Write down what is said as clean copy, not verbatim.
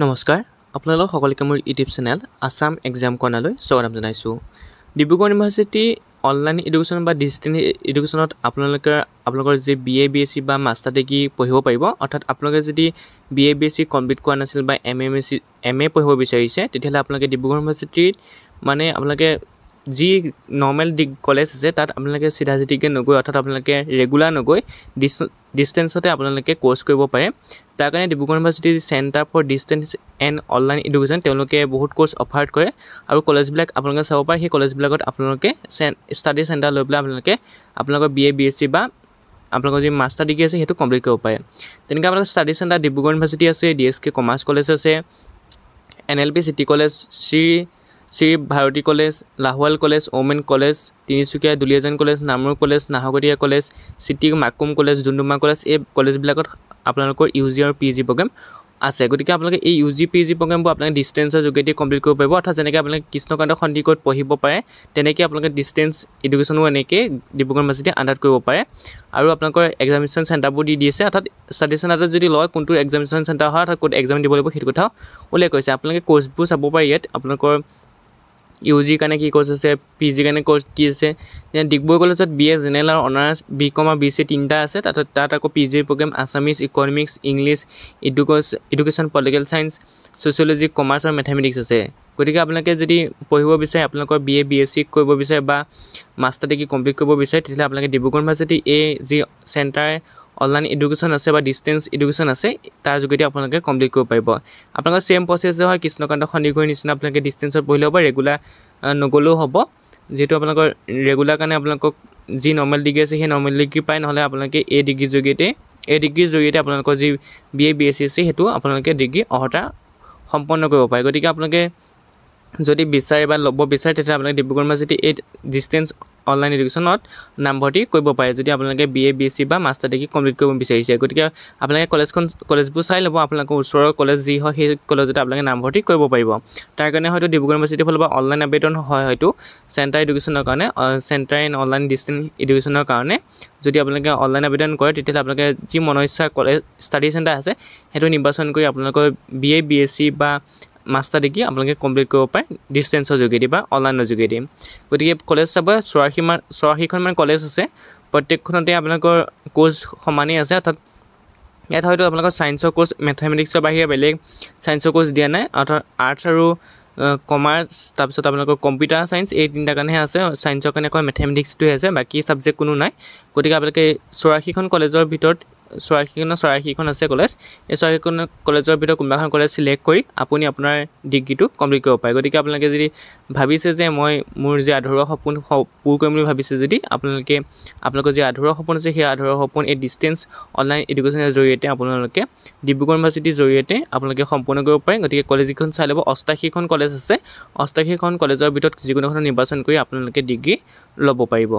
নমস্কাৰ আপোনালোক সকলোকে মোৰ ইউটিউব চেনেল আসাম এক্সাম কৰ্ণাৰলৈ স্বাগতম জনাইছোঁ। ডিব্ৰুগড় ইউনিভাৰ্চিটি অনলাইন এডুকেশ্যন বা ডিজিটেল এডুকেশ্যনত আপোনালোকৰ যে BA BSc বা মাষ্টাৰ ডিগ্ৰী পঢ়িব পাৰিব। অৰ্থাৎ আপোনালোকে যদি BA BSc কমপ্লিট কৰা নাছিল বা MA পঢ়িব বিচাৰিছে তেতিয়াহ'লে আপোনালোকে ডিব্ৰুগড় ইউনিভাৰ্চিটিত মানে আপোনালোকে যি নৰ্মেল কলেজ আছে তাত আপোনালোকে চিধা চিধিকৈ নগৈ অৰ্থাৎ আপোনালোকে ৰেগুলাৰ নগৈ ডিষ্টেঞ্চতে আপোনালোকে কোৰ্চ কৰিব পাৰে। তাৰ কাৰণে ডিব্ৰুগড় ইউনিভাৰ্চিটিৰ centre for distance and online education তেওঁলোকে বহুত কোৰ্চ অফাৰ কৰে আৰু কলেজবিলাক আপোনালোকে চাব পাৰে। সেই কলেজবিলাকত আপোনালোকে ষ্টাডি চেণ্টাৰ লৈ পেলাই আপোনালোকৰ BA BSc বা আপোনালোকৰ যি মাষ্টাৰ ডিগ্ৰী আছে সেইটো কমপ্লিট কৰিব পাৰে। তেনেকৈ আপোনালোকৰ ষ্টাডি চেণ্টাৰ ডিব্ৰুগড় ইউনিভাৰ্চিটি আছে, DSK কমাৰ্চ কলেজ আছে, NLP city college, Shri Bharati college, Lahowal college, women college, Tinsukia Duliajan college, Namrup college, Naharkatia college, city Makum college, Doomdooma college, এই কলেজবিলাকত আপোনালোকৰ UG আৰু PG প্ৰগ্ৰেম আছে। গতিকে আপোনালোকে এই UG PG প্ৰগ্ৰেমবোৰ আপোনালোকে ডিষ্টেঞ্চৰ যোগেদি কমপ্লিট কৰিব পাৰিব। অৰ্থাৎ যেনেকৈ আপোনালোকে কৃষ্ণকান্ত সন্দিকৈত পঢ়িব পাৰে তেনেকৈ আপোনালোকে ডিষ্টেঞ্চ এডুকেশ্যনো এনেকৈ ডিব্ৰুগড় ইউনিভাৰ্চিটি আণ্ডাৰত কৰিব পাৰে। আৰু আপোনালোকৰ এক্সামিনেশ্যন চেণ্টাৰবোৰ দি আছে। অৰ্থাৎ ষ্টাডি চেণ্টাৰত যদি লয় কোনটো এক্সামিনেশ্যন চেণ্টাৰ হয় অৰ্থাৎ ক'ত এক্সাম দিব লাগিব সেইটো কথাও উল্লেখ কৰিছে। আপোনালোকে কোৰ্চবোৰ চাব পাৰে ইয়াত। আপোনালোকৰ UG কাৰণে কি কোৰ্চ আছে, PG কাৰণে কোৰ্চ কি আছে। ডিগবৈ কলেজত BA জেনেৰেল আৰু অনাৰ্ছ, BCom আৰু BC তিনিটা আছে। তাত আকৌ PG programme Assamese, economics, English, education, political science, sociology, commerce আৰু মেথমেটিক্স আছে। গতিকে আপোনালোকে যদি পঢ়িব বিচাৰে আপোনালোকৰ BA BSc কৰিব বিচাৰে বা মাষ্টাৰ ডিগ্ৰী কমপ্লিট কৰিব বিচাৰে তেতিয়াহ'লে আপোনালোকে ডিব্ৰুগড় ইউনিভাৰ্চিটি এই যি চেণ্টাৰ অনলাইন এডুকেশ্যন আছে বা ডিষ্টেঞ্চ এডুকেশ্যন আছে তাৰ যোগেদি আপোনালোকে কমপ্লিট কৰিব পাৰিব। আপোনালোকৰ চেম প্ৰচেছ হয় কৃষ্ণকান্ত সন্দিকৈৰ নিচিনা আপোনালোকে ডিষ্টেঞ্চত পঢ়িলেও বা ৰেগুলাৰ নগ'লেও হ'ব। যিহেতু আপোনালোকৰ ৰেগুলাৰ কাৰণে আপোনালোকক যি নৰ্মেল ডিগ্ৰী আছে সেই নৰ্মেল ডিগ্ৰী পায়, নহ'লে আপোনালোকে এই ডিগ্ৰীৰ জৰিয়তে আপোনালোকৰ যি BA BSc আছে সেইটো আপোনালোকে ডিগ্ৰী অৰ্হতা সম্পন্ন কৰিব পাৰে। গতিকে আপোনালোকে যদি বিচাৰে বা ল'ব বিচাৰে তেতিয়াহ'লে আপোনালোকে ডিব্ৰুগড় ইউনিভাৰ্চিটি এই ডিষ্টেঞ্চ অনলাইন এডুকেশ্যনত নামভৰ্তি কৰিব পাৰে যদি আপোনালোকে BA BSc বা মাষ্টাৰ ডিগ্ৰী কমপ্লিট কৰিব বিচাৰিছে। গতিকে আপোনালোকে কলেজবোৰ চাই ল'ব। আপোনালোকৰ ওচৰৰ কলেজ যি হয় সেই কলেজতে আপোনালোকে নামভৰ্তি কৰিব পাৰিব। তাৰ কাৰণে হয়তো ডিব্ৰুগড় ইউনিভাৰ্চিটিৰ ফালৰ পৰা অনলাইন আবেদন হয় হয়তো চেণ্টাৰ এডুকেশ্যনৰ কাৰণে, চেণ্টাৰ এণ্ড অনলাইন ডিষ্টেঞ্চ এডুকেশ্যনৰ কাৰণে। যদি আপোনালোকে অনলাইন আবেদন কৰে তেতিয়াহ'লে আপোনালোকে যি মনৰ ইচ্ছা কলেজ ষ্টাডি চেণ্টাৰ আছে সেইটো নিৰ্বাচন কৰি আপোনালোকৰ BA BSc বা মাষ্টাৰ ডিগ্ৰী আপোনালোকে কমপ্লিট কৰিব পাৰে ডিষ্টেঞ্চৰ যোগেদি বা অনলাইনৰ যোগেদি। গতিকে কলেজ চাব 84খন কলেজ আছে। প্ৰত্যেকখনতে আপোনালোকৰ কোৰ্চ সমানেই আছে। অৰ্থাৎ ইয়াত হয়তো আপোনালোকৰ ছায়েন্সৰ কোৰ্চ মেথমেটিক্সৰ বাহিৰে বেলেগ ছায়েন্সৰ কোৰ্চ দিয়া নাই। অৰ্থাৎ আৰ্টছ আৰু কমাৰ্চ, তাৰপিছত আপোনালোকৰ কম্পিউটাৰ ছায়েন্স এই তিনিটা কাৰণেহে আছে। ছায়েন্সৰ কাৰণে অকল মেথমেটিক্সটোৱে আছে, বাকী ছাবজেক্ট কোনো নাই। গতিকে আপোনালোকে 84খন কলেজৰ ভিতৰত 84খন আছে কলেজ। এই 84খন কলেজৰ ভিতৰত কোনোবা এখন কলেজ চিলেক্ট কৰি আপুনি আপোনাৰ ডিগ্ৰীটো কমপ্লিট কৰিব পাৰে। গতিকে আপোনালোকে যদি ভাবিছে যে মোৰ যি আধৰুৱা সপোন পূৰ কৰিম বুলি ভাবিছে যদি আপোনালোকৰ যি আধৰুৱা সপোন আছে সেই আধৰুৱা সপোন এই ডিষ্টেঞ্চ অনলাইন এডুকেশ্যনৰ জৰিয়তে আপোনালোকে ডিব্ৰুগড় ইউনিভাৰ্চিটিৰ জৰিয়তে আপোনালোকে সম্পূৰ্ণ কৰিব পাৰে। গতিকে কলেজকেইখন চাই ল'ব। 88খন কলেজ আছে। 88খন কলেজৰ ভিতৰত যিকোনো এখন নিৰ্বাচন কৰি আপোনালোকে ডিগ্ৰী ল'ব পাৰিব।